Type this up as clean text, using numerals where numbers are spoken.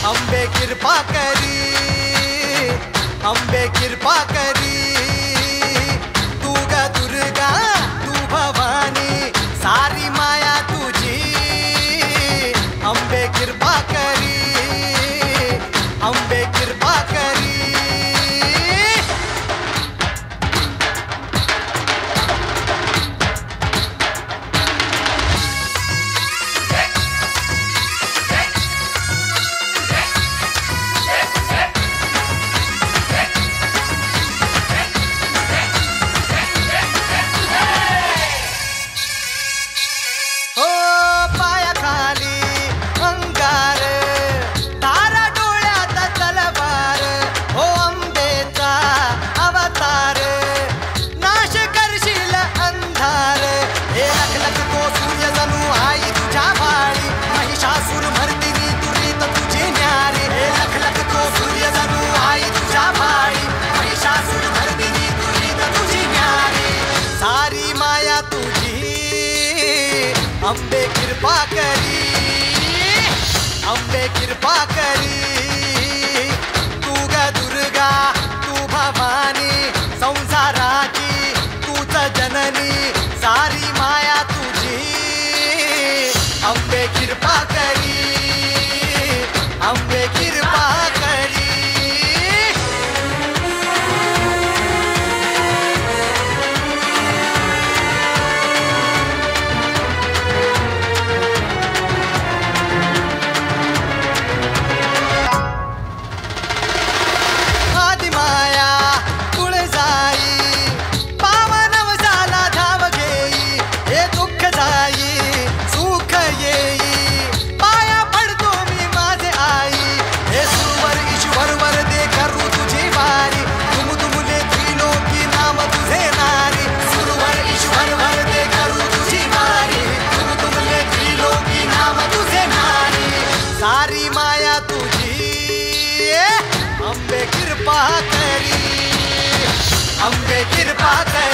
अंबे कृपा करी, अंबे कृपा करी, तू ग दुर्गा तू भवानी सारी माया तुझी, अंबे कृपा करी, अंबे कृपा करी। अंबे कृपा करी, अंबे कृपा करी, तू ग दुर्गा तू भवानी संसाराची तूच जननी सारी माया तुझी, अंबे कृपा करी, अंबे कृपा करी। सारी माया तुझी अंबे कृपा करी, अंबे कृपा करी।